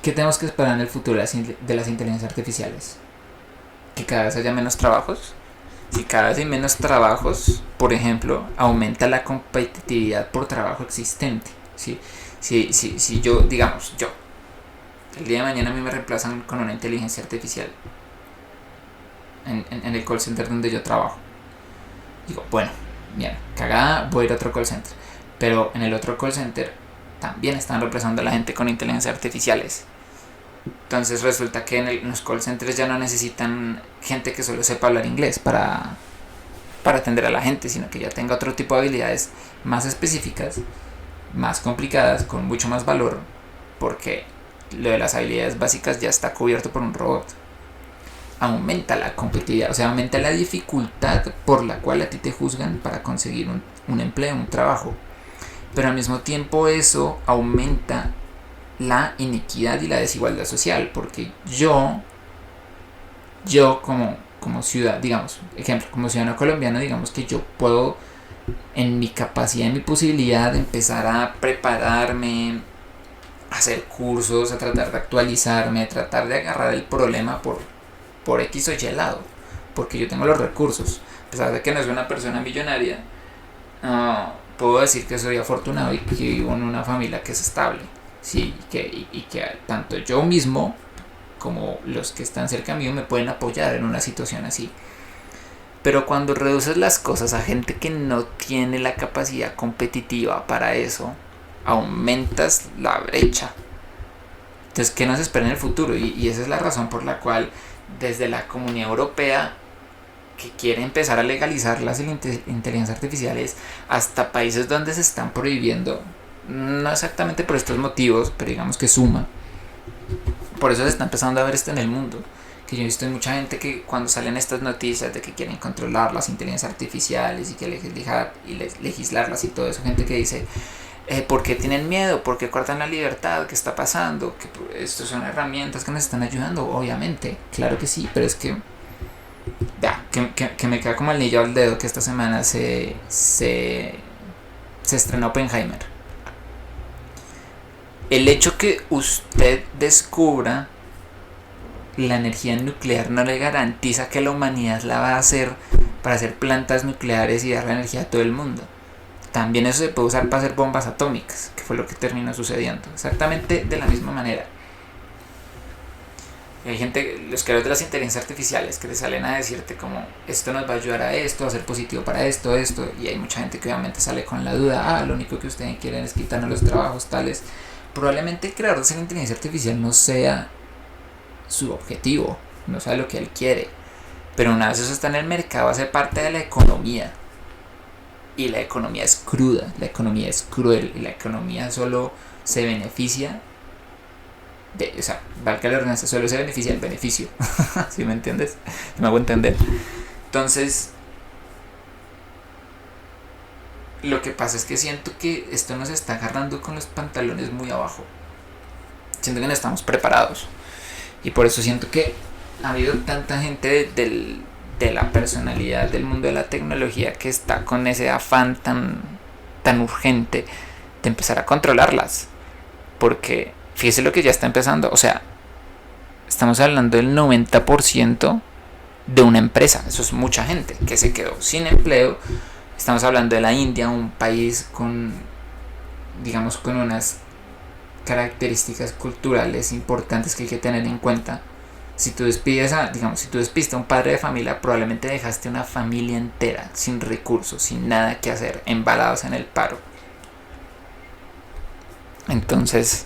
¿Qué tenemos que esperar en el futuro de las inteligencias artificiales? Que cada vez haya menos trabajos. Si cada vez hay menos trabajos, por ejemplo, aumenta la competitividad por trabajo existente. ¿Sí? Si yo, digamos, el día de mañana a mí me reemplazan con una inteligencia artificial en el call center donde yo trabajo. Digo, bueno, mira, cagada, voy a ir a otro call center. Pero en el otro call center también están reemplazando a la gente con inteligencias artificiales. Entonces resulta que en los call centers ya no necesitan gente que solo sepa hablar inglés para atender a la gente, sino que ya tenga otro tipo de habilidades más específicas, más complicadas, con mucho más valor, porque lo de las habilidades básicas ya está cubierto por un robot. Aumenta la competitividad, o sea, aumenta la dificultad por la cual a ti te juzgan para conseguir un empleo, un trabajo. Pero al mismo tiempo eso aumenta la inequidad y la desigualdad social, porque yo como ciudad, digamos, ejemplo, como ciudadano colombiano, digamos que yo puedo, en mi capacidad, en mi posibilidad, empezar a prepararme, a hacer cursos, a tratar de actualizarme, a tratar de agarrar el problema por X o Y lado, porque yo tengo los recursos. A pesar de que no soy una persona millonaria, puedo decir que soy afortunado y que vivo en una familia que es estable. Sí, y que tanto yo mismo como los que están cerca mío me pueden apoyar en una situación así. Pero cuando reduces las cosas a gente que no tiene la capacidad competitiva para eso, aumentas la brecha. Entonces, ¿qué nos espera en el futuro? Y esa es la razón por la cual desde la Comunidad Europea, que quiere empezar a legalizar las inteligencias artificiales, hasta países donde se están prohibiendo, no exactamente por estos motivos, pero digamos que suma. Por eso se está empezando a ver esto en el mundo. Que yo he visto mucha gente que cuando salen estas noticias de que quieren controlar las inteligencias artificiales y que legislarlas y todo eso, gente que dice, ¿por qué tienen miedo? ¿Por qué cortan la libertad? ¿Qué está pasando? Que estos son herramientas que nos están ayudando, obviamente, claro que sí, pero es que que me queda como el anillo al dedo que esta semana se estrenó Oppenheimer. El hecho que usted descubra la energía nuclear no le garantiza que la humanidad la va a hacer para hacer plantas nucleares y dar la energía a todo el mundo. También eso se puede usar para hacer bombas atómicas, que fue lo que terminó sucediendo. Exactamente de la misma manera. Y hay gente, los creadores de las inteligencias artificiales, que te salen a decirte como esto nos va a ayudar a esto, a ser positivo para esto, y hay mucha gente que obviamente sale con la duda, lo único que ustedes quieren es quitarnos los trabajos tales. Probablemente el creador de esa inteligencia artificial no sea su objetivo, no sea lo que él quiere, pero una vez eso está en el mercado hace parte de la economía, y la economía es cruda, la economía es cruel, y la economía solo se beneficia valga la redundancia, solo se beneficia el beneficio. ¿Sí me entiendes? ¿Me hago entender? Entonces, lo que pasa es que siento que esto nos está agarrando con los pantalones muy abajo. Siento que no estamos preparados. Y por eso siento que ha habido tanta gente de la personalidad del mundo de la tecnología que está con ese afán tan urgente de empezar a controlarlas. Porque fíjese lo que ya está empezando. O sea, estamos hablando del 90% de una empresa. Eso es mucha gente que se quedó sin empleo. Estamos hablando de la India, un país con, digamos, con unas características culturales importantes que hay que tener en cuenta. Si tú despidiste a un padre de familia, probablemente dejaste una familia entera sin recursos, sin nada que hacer, embalados en el paro. Entonces,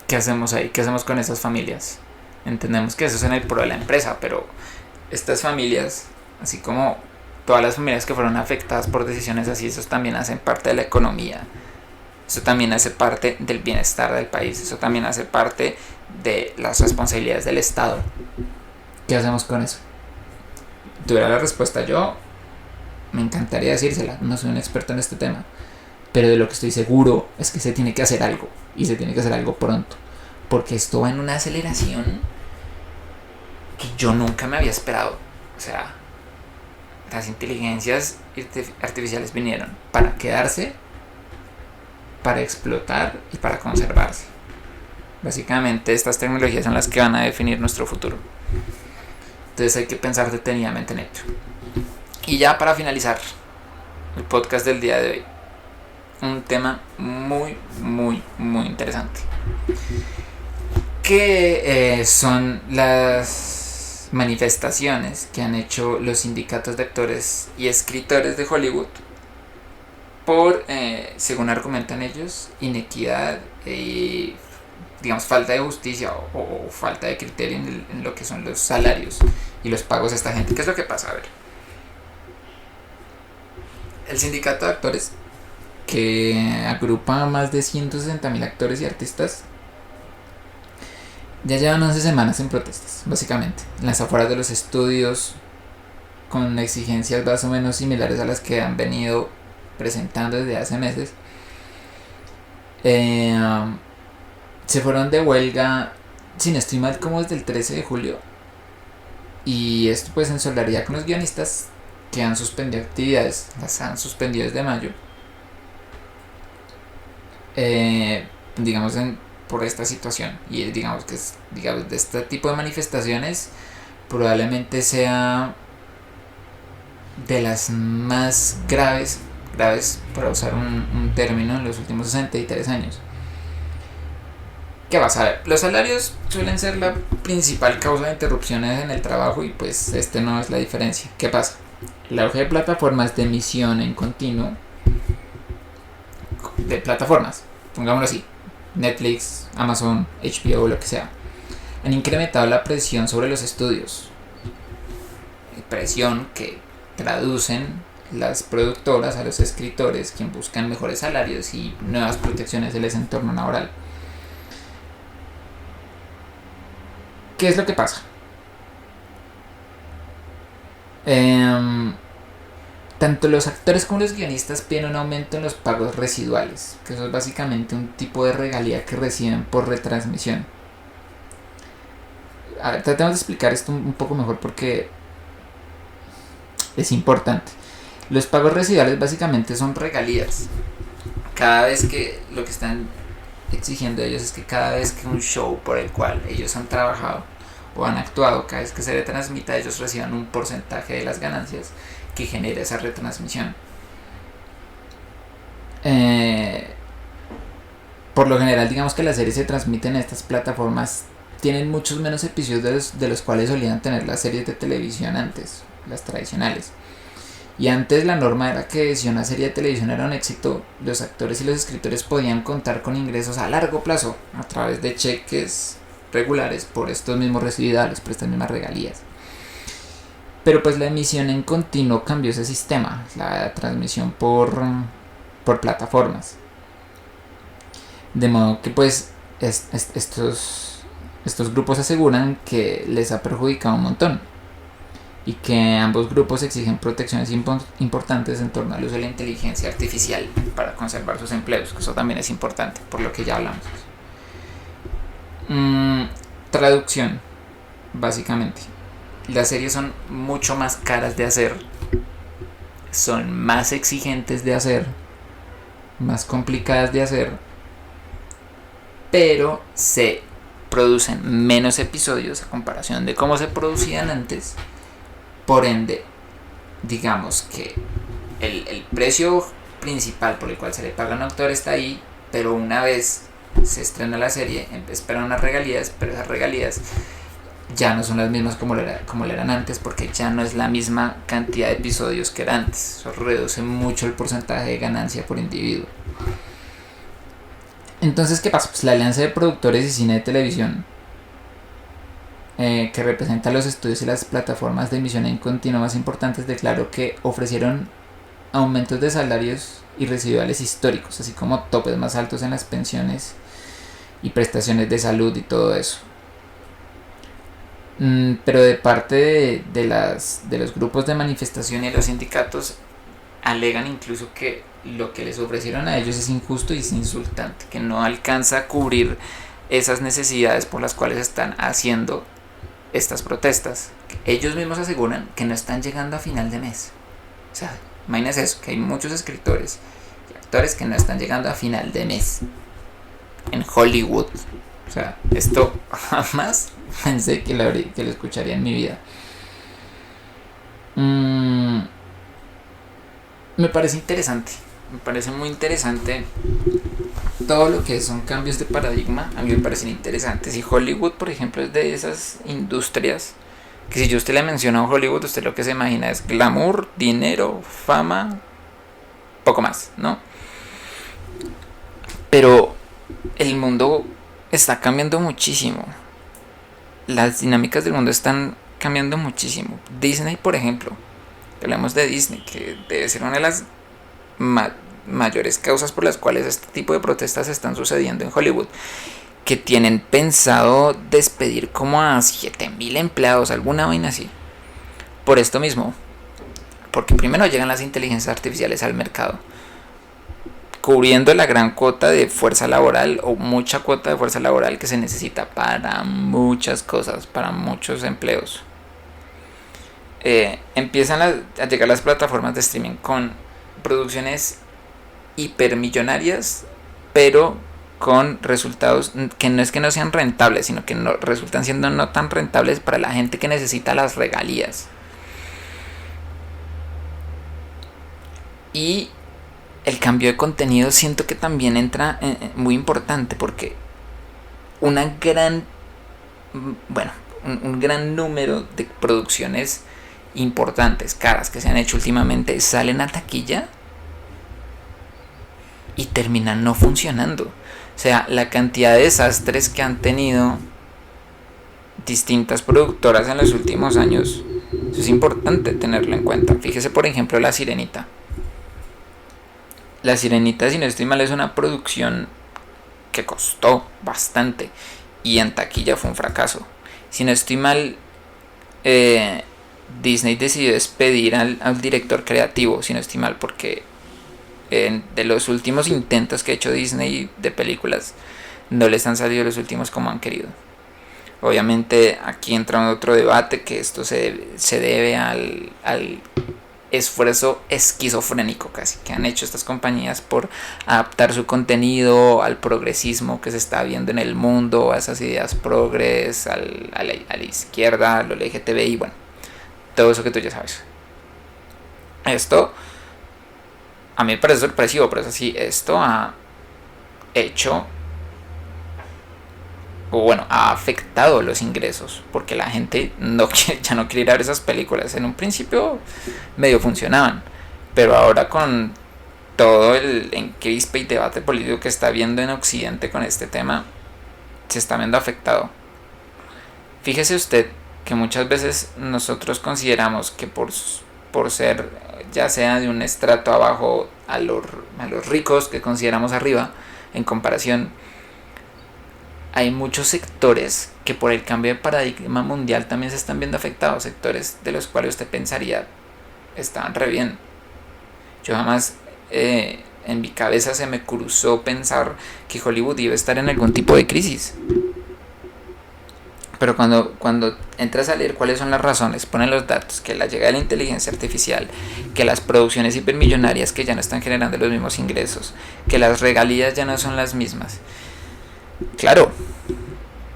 ¿qué hacemos ahí? ¿Qué hacemos con esas familias? Entendemos que eso es en el pro de la empresa, pero estas familias, así como todas las familias que fueron afectadas por decisiones así, esos también hacen parte de la economía. Eso también hace parte del bienestar del país. Eso también hace parte de las responsabilidades del Estado. ¿Qué hacemos con eso? Tuviera la respuesta yo, me encantaría decírsela. No soy un experto en este tema. pero de lo que estoy seguro es que se tiene que hacer algo, y se tiene que hacer algo pronto, porque esto va en una aceleración que yo nunca me había esperado. O sea, las inteligencias artificiales vinieron para quedarse, para explotar y para conservarse. Básicamente estas tecnologías son las que van a definir nuestro futuro. Entonces hay que pensar detenidamente en ello. Y ya para finalizar el podcast del día de hoy, un tema muy interesante, que son las manifestaciones que han hecho los sindicatos de actores y escritores de Hollywood por, según argumentan ellos, inequidad y, digamos, falta de justicia o falta de criterio en lo que son los salarios y los pagos a esta gente. ¿Qué es lo que pasa? A ver, el sindicato de actores, que agrupa a más de 160.000 actores y artistas, ya llevan 11 semanas en protestas, básicamente, en las afueras de los estudios, con exigencias más o menos similares a las que han venido presentando desde hace meses. Se fueron de huelga, sin estoy mal, como desde el 13 de julio. Y esto pues en solidaridad con los guionistas, que han suspendido actividades, las han suspendido desde mayo. Digamos por esta situación, y digamos que digamos de este tipo de manifestaciones probablemente sea de las más graves, para usar un término, en los últimos 63 años. ¿Qué vas a ver? Los salarios suelen ser la principal causa de interrupciones en el trabajo, y pues este no es la diferencia. ¿Qué pasa? El auge de plataformas de emisión en continuo, de plataformas, pongámoslo así, Netflix, Amazon, HBO, lo que sea, han incrementado la presión sobre los estudios. Presión que traducen las productoras a los escritores, quienes buscan mejores salarios y nuevas protecciones del entorno laboral. ¿Qué es lo que pasa? Tanto los actores como los guionistas piden un aumento en los pagos residuales, que eso es básicamente un tipo de regalía que reciben por retransmisión. A ver, tratemos de explicar esto un poco mejor porque es importante. Los pagos residuales básicamente son regalías. Cada vez que lo que están exigiendo ellos es que cada vez que un show por el cual ellos han trabajado o han actuado, cada vez que se retransmita, ellos reciban un porcentaje de las ganancias que genera esa retransmisión. Por lo general, digamos que las series se transmiten en estas plataformas, tienen muchos menos episodios de los cuales solían tener las series de televisión antes, las tradicionales. Y antes la norma era que si una serie de televisión era un éxito, los actores y los escritores podían contar con ingresos a largo plazo a través de cheques regulares por estos mismos residuales, por estas mismas regalías. Pero pues la emisión en continuo cambió ese sistema, la transmisión por plataformas. De modo que pues estos grupos aseguran que les ha perjudicado un montón, y que ambos grupos exigen protecciones importantes en torno al uso de la inteligencia artificial para conservar sus empleos, que eso también es importante, por lo que ya hablamos. Traducción, básicamente. Las series son mucho más caras de hacer, son más exigentes de hacer, más complicadas de hacer, pero se producen menos episodios a comparación de cómo se producían antes. Por ende, digamos que el precio principal por el cual se le paga a un actor está ahí, pero una vez se estrena la serie, esperan unas regalías, pero esas regalías ya no son las mismas como lo eran antes, porque ya no es la misma cantidad de episodios que era antes. Eso reduce mucho el porcentaje de ganancia por individuo. Entonces, ¿qué pasa? Pues la Alianza de Productores y Cine de Televisión, que representa los estudios y las plataformas de emisión en continuo más importantes, declaró que ofrecieron aumentos de salarios y residuales históricos, así como topes más altos en las pensiones y prestaciones de salud y todo eso. Pero de parte de los grupos de manifestación y los sindicatos, alegan incluso que lo que les ofrecieron a ellos es injusto y es insultante, que no alcanza a cubrir esas necesidades por las cuales están haciendo estas protestas. Ellos mismos aseguran que no están llegando a final de mes. O sea, imagínense eso, que hay muchos escritores y actores que no están llegando a final de mes en Hollywood. O sea, esto jamás pensé que lo escucharía en mi vida. Me parece interesante, me parece muy interesante todo lo que son cambios de paradigma. A mí me parecen interesantes, y Hollywood, por ejemplo, es de esas industrias que si yo a usted le menciona Hollywood, usted lo que se imagina es glamour, dinero, fama, poco más, ¿no? Pero el mundo está cambiando muchísimo, las dinámicas del mundo están cambiando muchísimo. Disney, por ejemplo, hablamos de Disney, que debe ser una de las mayores causas por las cuales este tipo de protestas están sucediendo en Hollywood, que tienen pensado despedir como a 7,000 empleados, alguna vaina así, por esto mismo, porque primero llegan las inteligencias artificiales al mercado, cubriendo la gran cuota de fuerza laboral, o mucha cuota de fuerza laboral que se necesita para muchas cosas, para muchos empleos. Empiezan a llegar las plataformas de streaming con producciones hipermillonarias, pero con resultados que no es que no sean rentables, sino que no, resultan siendo no tan rentables para la gente que necesita las regalías. Y el cambio de contenido siento que también entra muy importante, porque un gran número de producciones importantes, caras, que se han hecho últimamente, salen a taquilla y terminan no funcionando. O sea, la cantidad de desastres que han tenido distintas productoras en los últimos años, eso es importante tenerlo en cuenta. Fíjese, por ejemplo, La Sirenita. La Sirenita, si no estoy mal, es una producción que costó bastante y en taquilla fue un fracaso. Si no estoy mal, Disney decidió despedir al director creativo, si no estoy mal, porque de los últimos intentos que ha hecho Disney de películas, no les han salido los últimos como han querido. Obviamente aquí entra otro debate, que esto se debe al esfuerzo esquizofrénico casi que han hecho estas compañías por adaptar su contenido al progresismo que se está viendo en el mundo, a esas ideas progres, a la izquierda, a lo LGTBI, bueno, todo eso que tú ya sabes. Esto a mí me parece sorpresivo, pero es así. Esto ha hecho, o bueno, ha afectado los ingresos, porque la gente ya no quiere ir a ver esas películas. En un principio medio funcionaban, pero ahora con todo el encrispe y debate político que está habiendo en Occidente con este tema, se está viendo afectado. Fíjese usted que muchas veces nosotros consideramos que por ser ya sea de un estrato abajo a los ricos que consideramos arriba, en comparación, hay muchos sectores que por el cambio de paradigma mundial también se están viendo afectados, sectores de los cuales usted pensaría estaban re bien. Yo jamás en mi cabeza se me cruzó pensar que Hollywood iba a estar en algún tipo de crisis. Pero cuando entras a leer cuáles son las razones, ponen los datos, que la llegada de la inteligencia artificial, que las producciones hipermillonarias que ya no están generando los mismos ingresos, que las regalías ya no son las mismas. Claro,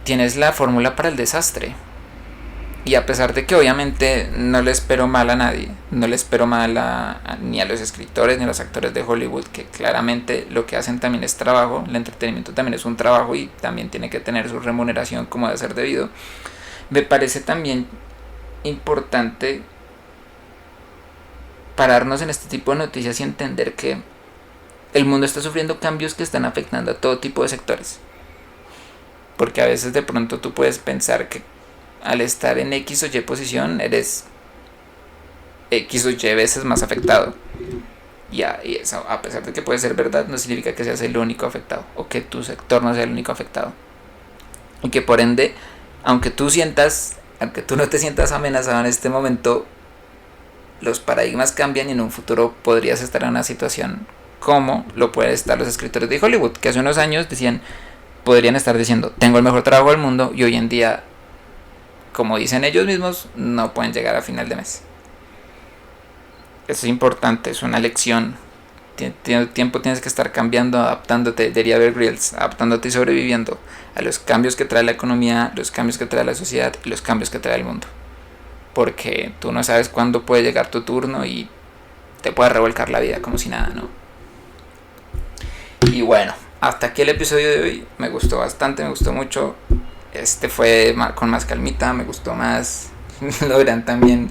tienes la fórmula para el desastre. Y a pesar de que obviamente no le espero mal a nadie, no le espero mal ni a los escritores ni a los actores de Hollywood, que claramente lo que hacen también es trabajo, el entretenimiento también es un trabajo y también tiene que tener su remuneración como debe ser debido, me parece también importante pararnos en este tipo de noticias y entender que el mundo está sufriendo cambios que están afectando a todo tipo de sectores. Porque a veces de pronto tú puedes pensar que al estar en X o Y posición eres X o Y veces más afectado, y eso, a pesar de que puede ser verdad, no significa que seas el único afectado o que tu sector no sea el único afectado, y que por ende, aunque tú no te sientas amenazado en este momento, los paradigmas cambian y en un futuro podrías estar en una situación como lo pueden estar los escritores de Hollywood, que hace unos años podrían estar diciendo, tengo el mejor trabajo del mundo, y hoy en día, como dicen ellos mismos, no pueden llegar a final de mes. Eso es importante, es una lección. Tiempo tienes que estar cambiando, adaptándote, diría Bear Grylls, adaptándote y sobreviviendo a los cambios que trae la economía, los cambios que trae la sociedad y los cambios que trae el mundo. Porque tú no sabes cuándo puede llegar tu turno y te puede revolcar la vida como si nada, ¿no? Y bueno, hasta aquí el episodio de hoy. Me gustó bastante, me gustó mucho. Este fue con más calmita, me gustó más. Lo verán también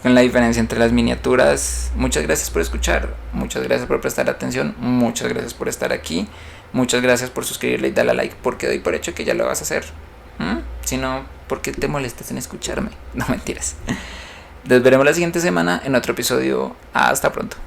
con la diferencia entre las miniaturas. Muchas gracias por escuchar, muchas gracias por prestar atención, muchas gracias por estar aquí, muchas gracias por suscribirle y darle a like, porque doy por hecho que ya lo vas a hacer. Si no, ¿por qué te molestas en escucharme? No, mentiras. Nos veremos la siguiente semana en otro episodio. Hasta pronto.